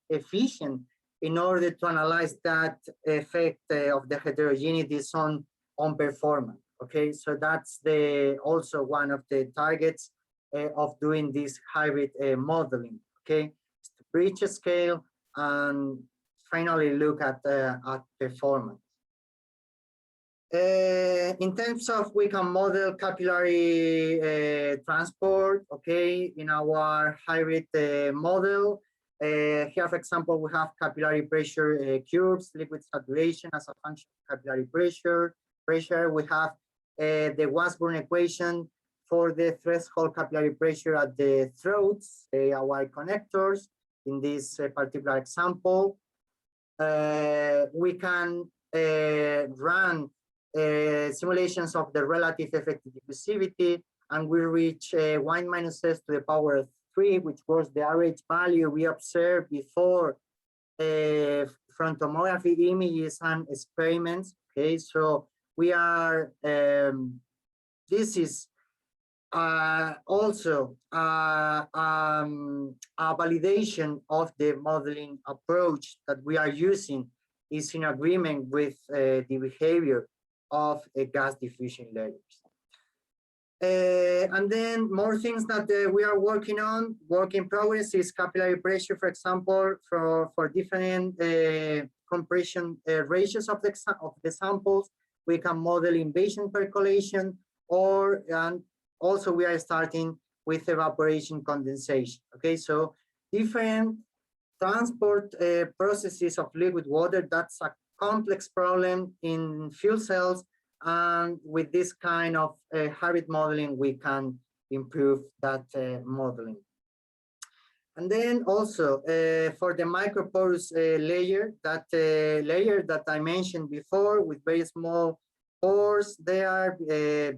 efficient in order to analyze that effect of the heterogeneities on performance. Okay, so that's also one of the targets of doing this hybrid modeling. Okay, to bridge scale and finally look at performance. In terms of, we can model capillary transport, okay, in our hybrid model. Here, for example, we have capillary pressure curves, liquid saturation as a function of capillary pressure. We have the Washburn equation for the threshold capillary pressure at the throats, our connectors. In this particular example, we can run simulations of the relative effective diffusivity, and we reach 1 minus s to the power of 3, which was the average value we observed before from tomography images and experiments. Okay, so we are, this is also a validation of the modeling approach that we are using is in agreement with the behavior of gas diffusion layers. And then more things that we are working on, work in progress, is capillary pressure, for example, for different compression ratios of the samples. We can model invasion percolation, and also we are starting with evaporation condensation. Okay, so different transport processes of liquid water, that's a complex problem in fuel cells, and with this kind of hybrid modeling, we can improve that modeling. And then also for the microporous layer that I mentioned before, with very small pores there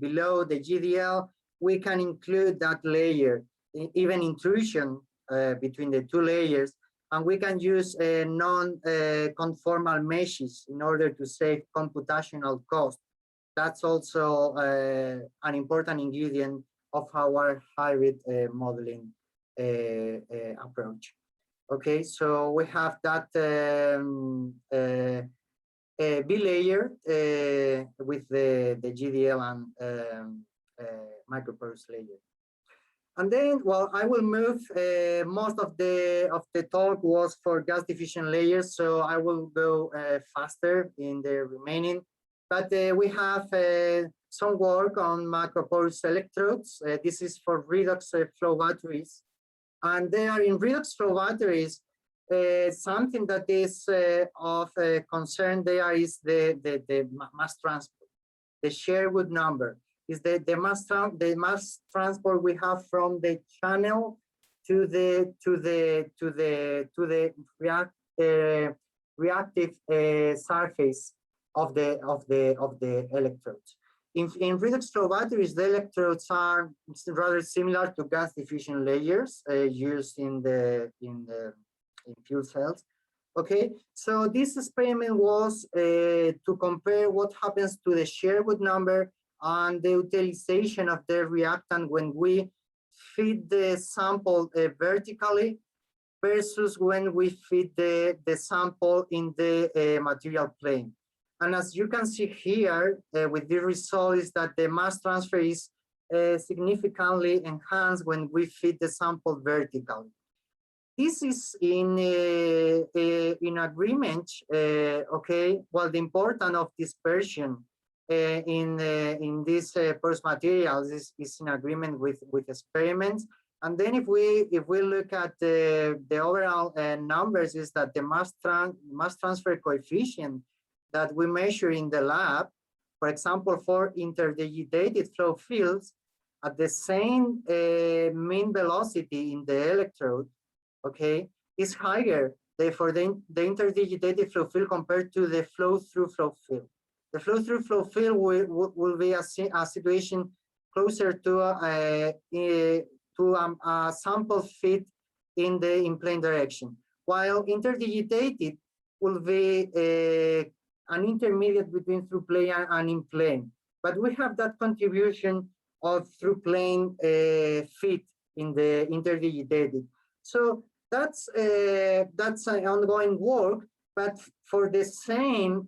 below the GDL, we can include that layer, even intrusion between the two layers, and we can use non-conformal meshes in order to save computational cost. That's also an important ingredient of our hybrid modeling approach. Okay, so we have that B layer with the GDL and microporous layer. And then, well, I will move. Most of the talk was for gas diffusion layers, so I will go faster in the remaining. But we have some work on microporous electrodes. This is for redox flow batteries. And they are in redox flow batteries. Something that is of concern there is the mass transport. The Sherwood number is the mass transport we have from the channel to the reactive surface of the electrodes. In redox flow batteries, the electrodes are rather similar to gas diffusion layers used in fuel cells. Okay, so this experiment was to compare what happens to the Sherwood number and the utilization of the reactant when we feed the sample vertically versus when we feed the sample in the material plane. And as you can see here, with the result is that the mass transfer is significantly enhanced when we feed the sample vertically. This is in agreement, okay, well, the importance of dispersion in this porous materials is in agreement with experiments. And then if we look at the overall numbers, is that the mass transfer coefficient that we measure in the lab, for example, for interdigitated flow fields at the same mean velocity in the electrode, okay, is higher for the interdigitated flow field compared to the flow-through flow field. The flow-through flow field will be a situation closer to a sample fit in plane direction, while interdigitated will be an intermediate between through plane and in plane. But we have that contribution of through plane fit in the interdigitated. So that's an ongoing work, but for the same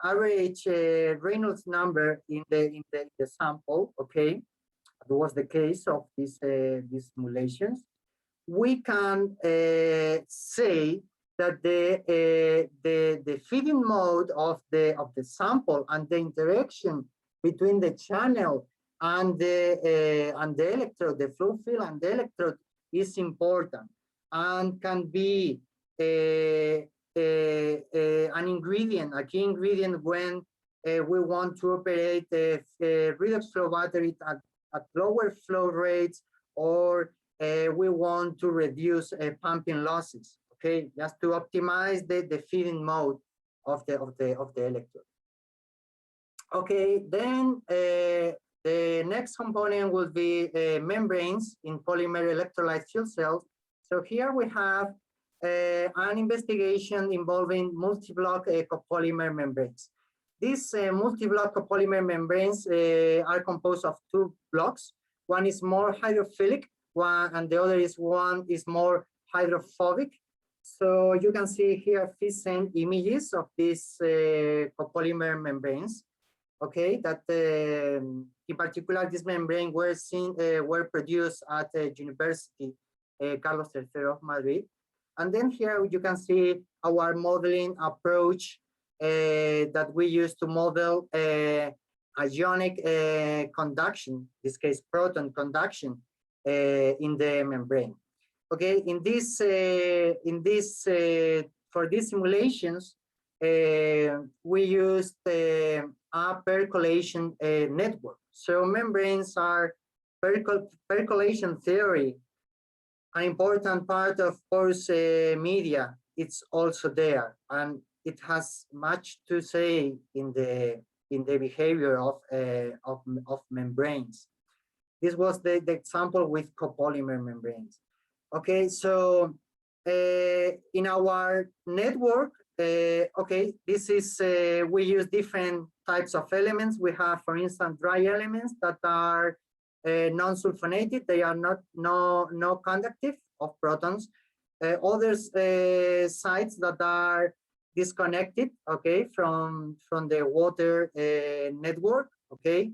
average Reynolds number in the sample, okay, that was the case of these simulations, we can say that the feeding mode of the sample and the interaction between the channel and the electrode, the flow field and the electrode, is important and can be an ingredient, a key ingredient when we want to operate a redox flow battery at lower flow rates, or we want to reduce pumping losses. Okay, just to optimize the feeding mode of the electrode. Okay, then the next component will be membranes in polymer electrolyte fuel cells. So here we have an investigation involving multi-block copolymer membranes. These multi-block copolymer membranes are composed of two blocks. One is more hydrophilic, and the other is more hydrophobic. So you can see here sent images of these copolymer membranes. Okay, that in particular, this membrane were produced at the University Carlos III of Madrid. And then here you can see our modeling approach that we use to model ionic conduction, in this case proton conduction in the membrane. Okay, for these simulations, we used a percolation network. So membranes are percolation theory. An important part of porous media, it's also there, and it has much to say in the behavior of membranes. This was the example with copolymer membranes. Okay, so in our network, okay, this is we use different types of elements. We have, for instance, dry elements that are non-sulfonated. They are not conductive of protons. Other sites that are disconnected, okay, from the water network, okay.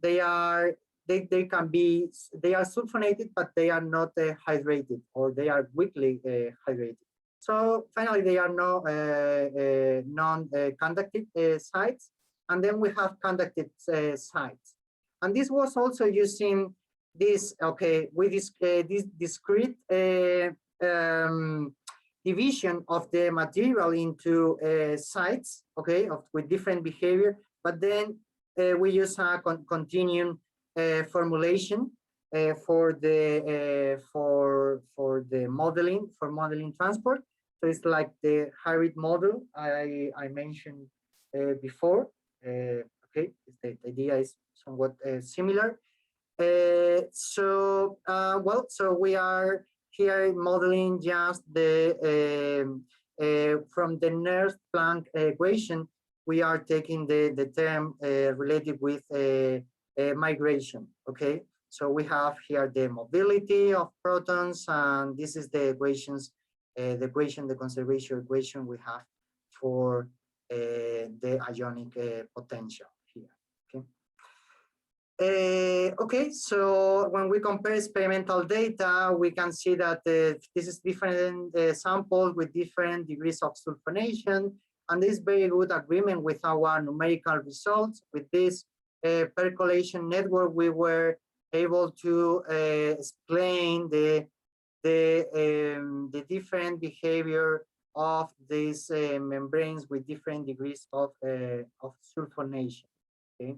They are sulfonated, but they are not hydrated, or they are weakly hydrated. So finally, they are non-conductive sites, and then we have conductive sites. And this was also using this, okay, with this discrete division of the material into sites, okay, with different behavior. But then we use a continuum formulation for the modeling transport. So it's like the hybrid model I mentioned before. Okay, the idea is somewhat similar. So we are here modeling just the from the Nernst-Planck equation. We are taking the term related with migration. Okay, so we have here the mobility of protons, and this is the equations, the conservation equation we have for the ionic potential here. Okay. Okay, so when we compare experimental data, we can see that this is different samples with different degrees of sulfonation, And this very good agreement with our numerical results. With this percolation network, we were able to explain the different behavior of these membranes with different degrees of sulfonation. Okay.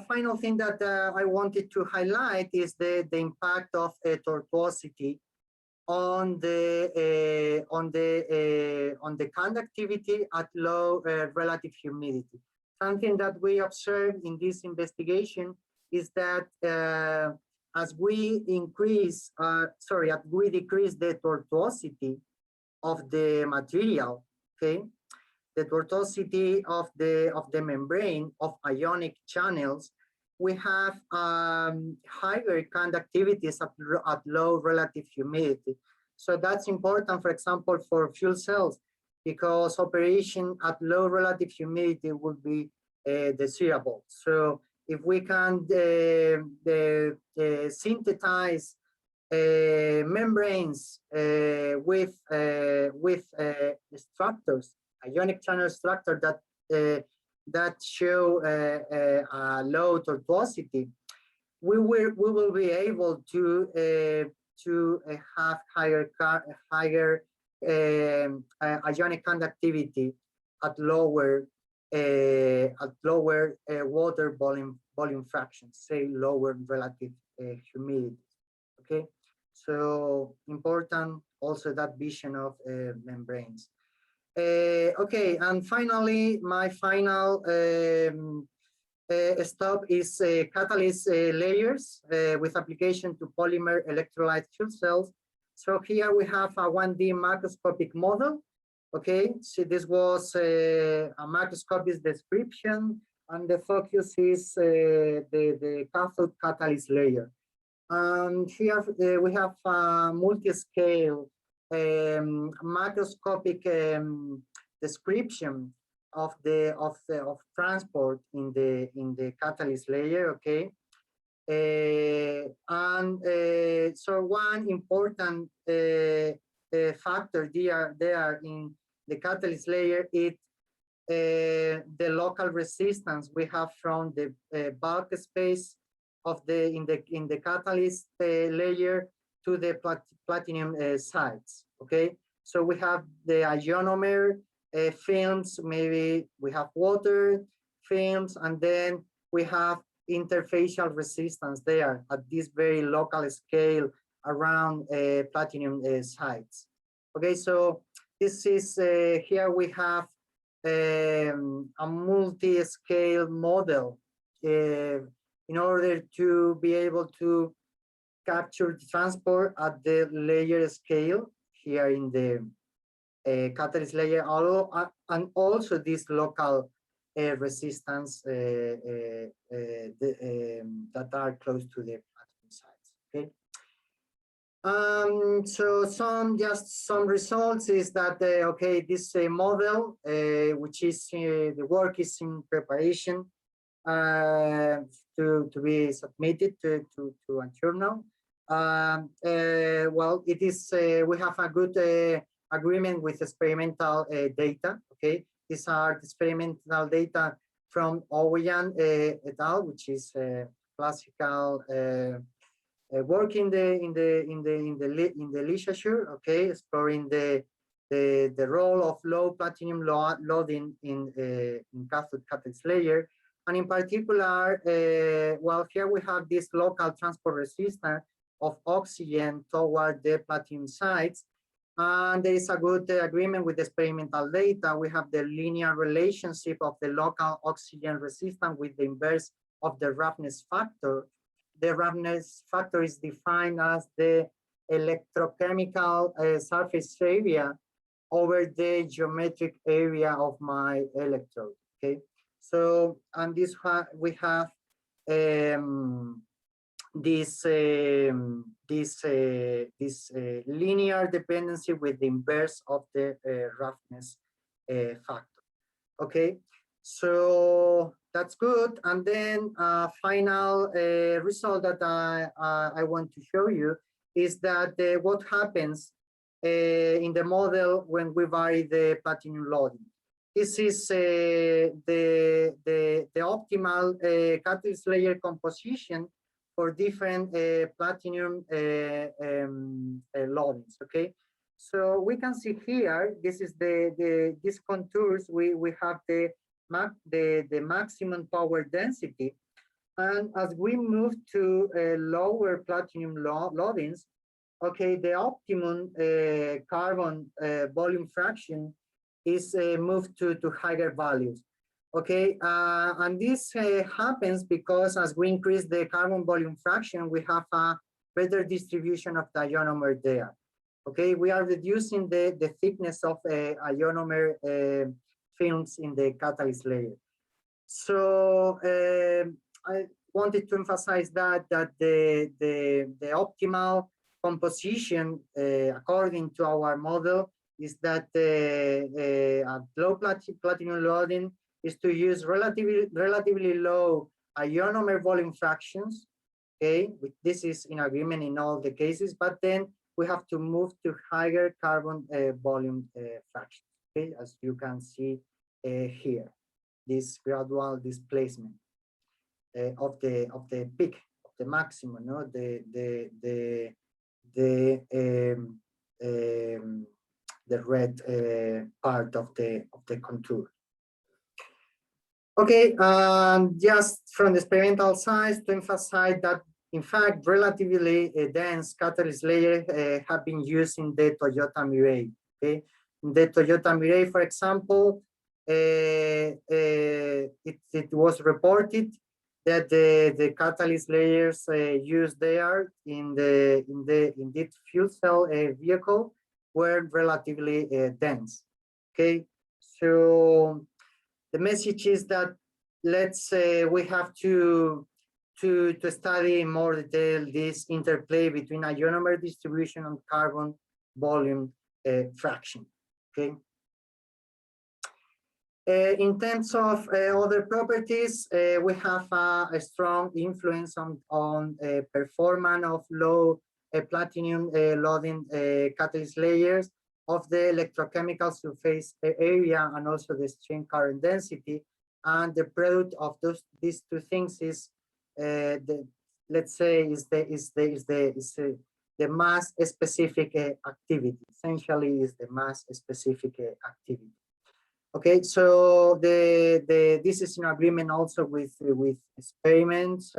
Final thing that I wanted to highlight is the impact of tortuosity on the conductivity at low relative humidity. Something that we observed in this investigation is that as we decrease the tortuosity of the material, okay, the tortuosity of the membrane of ionic channels, we have higher conductivities at low relative humidity. So that's important, for example, for fuel cells, because operation at low relative humidity would be desirable. So if we can synthesize membranes with structures, ionic channel structure that show a low tortuosity, we will be able to have higher ionic conductivity at lower water volume fractions, say lower relative humidity. Okay, so important also that vision of membranes. Okay, and finally, my final stop is catalyst layers with application to polymer electrolyte fuel cells. So here we have a 1D macroscopic model. Okay, so this was a macroscopic description, and the focus is the cathode catalyst layer. And here we have a multi-scale macroscopic description of transport in the catalyst layer. Okay, so one important factor there in the catalyst layer is the local resistance we have from the bulk space of in the catalyst layer to the platinum sites. Okay, so we have the ionomer films, maybe we have water films, and then we have interfacial resistance there at this very local scale around platinum sites. Okay, so this is here we have a multi-scale model in order to be able to capture the transport at the layer scale here in the catalyst layer, and also this local resistance that are close to the platinum sites. Okay. So some results is that okay, this model, which is the work is in preparation to be submitted to a journal. Well, it is we have a good agreement with experimental data. Okay, these are experimental data from Oweyan et al., which is classical work in the literature. Okay, exploring the role of low platinum loading in cathode catalyst layer. And in particular, well, here we have this local transport resistance of oxygen toward the platinum sites. And there is a good agreement with the experimental data. We have the linear relationship of the local oxygen resistance with the inverse of the roughness factor. The roughness factor is defined as the electrochemical surface area over the geometric area of my electrode. Okay. So, and this we have this linear dependency with the inverse of the roughness factor. Okay, so that's good. And then final result that I want to show you is that what happens in the model when we vary the platinum loading. This is the optimal catalyst layer composition for different platinum loadings. Okay, so we can see here. This is these contours. We have the maximum power density, and as we move to lower platinum loadings, okay, the optimum carbon volume fraction is moved to higher values. Okay, and this happens because as we increase the carbon volume fraction, we have a better distribution of the ionomer there. Okay, we are reducing the thickness of ionomer films in the catalyst layer. So I wanted to emphasize that the optimal composition according to our model is that at low platinum loading is to use relatively low ionomer volume fractions. Okay, this is in agreement in all the cases, but then we have to move to higher carbon volume fractions. Okay, as you can see here, this gradual displacement of the peak, of the maximum, no, the red part of the contour. Okay, just from the experimental side to emphasize that in fact relatively dense catalyst layers have been used in the Toyota Mirai. Okay, in the Toyota Mirai, for example, it was reported that the catalyst layers used there in this fuel cell vehicle were relatively dense. Okay, so the message is that let's say we have to study in more detail this interplay between ionomer distribution and carbon volume fraction. Okay. In terms of other properties, we have a strong influence on performance of low platinum loading catalyst layers of the electrochemical surface area and also the stream current density. And the product of these two things is let's say the mass specific activity. Essentially, is the mass specific activity. Okay, so this is in agreement also with experiments.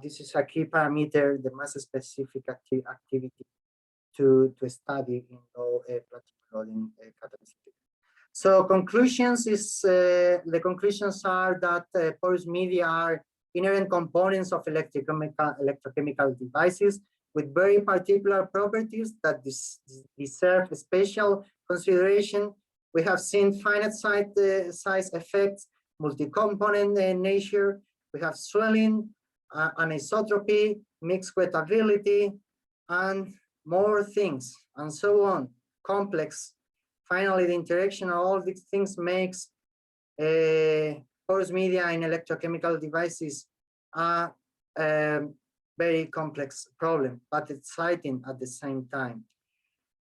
This is a key parameter, the mass specific activity to study in low platinum loading catalyst. So conclusions is the conclusions are that porous media are inherent components of electrochemical devices with very particular properties that deserve special consideration. We have seen finite size effects, multi-component nature. We have swelling, anisotropy, mixed wettability, and more things, and so on. Complex. Finally, the interaction of all these things makes porous media in electrochemical devices a very complex problem, but exciting at the same time.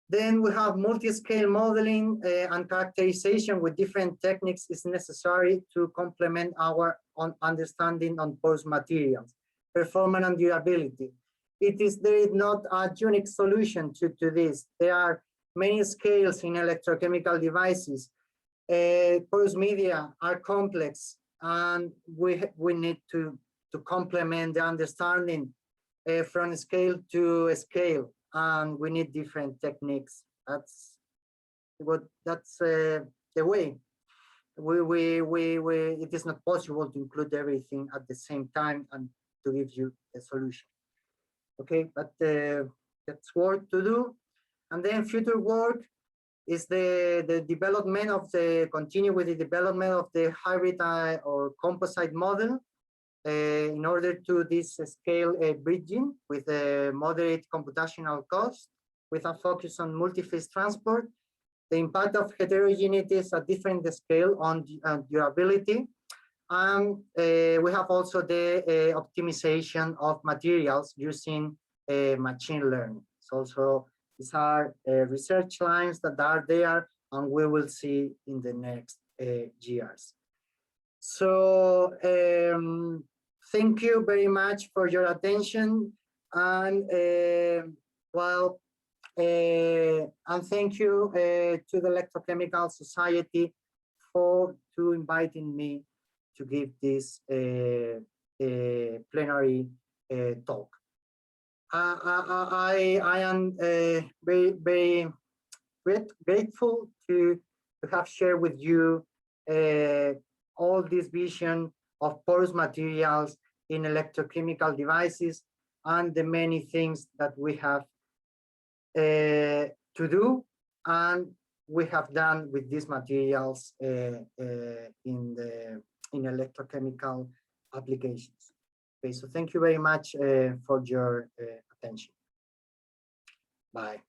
Then we have multi-scale modeling and characterization with different techniques is necessary to complement our understanding on porous materials, performance and durability. There is not a unique solution to this. There are many scales in electrochemical devices. Porous media are complex, and we need to complement the understanding from scale to scale, and we need different techniques. That's the way. It is not possible to include everything at the same time and to give you a solution. Okay, but that's work to do. And then future work is the development of continue with the development of the hybrid or composite model in order to this scale bridging with a moderate computational cost with a focus on multi-phase transport, the impact of heterogeneity at different scale on durability. And we have also the optimization of materials using machine learning. It's also These are research lines that are there, and we will see in the next years. So thank you very much for your attention, and and thank you to the Electrochemical Society for inviting me to give this plenary talk. I am very grateful to have shared with you all this vision of porous materials in electrochemical devices and the many things that we have to do and we have done with these materials in electrochemical applications. Okay, so thank you very much for your attention. Bye.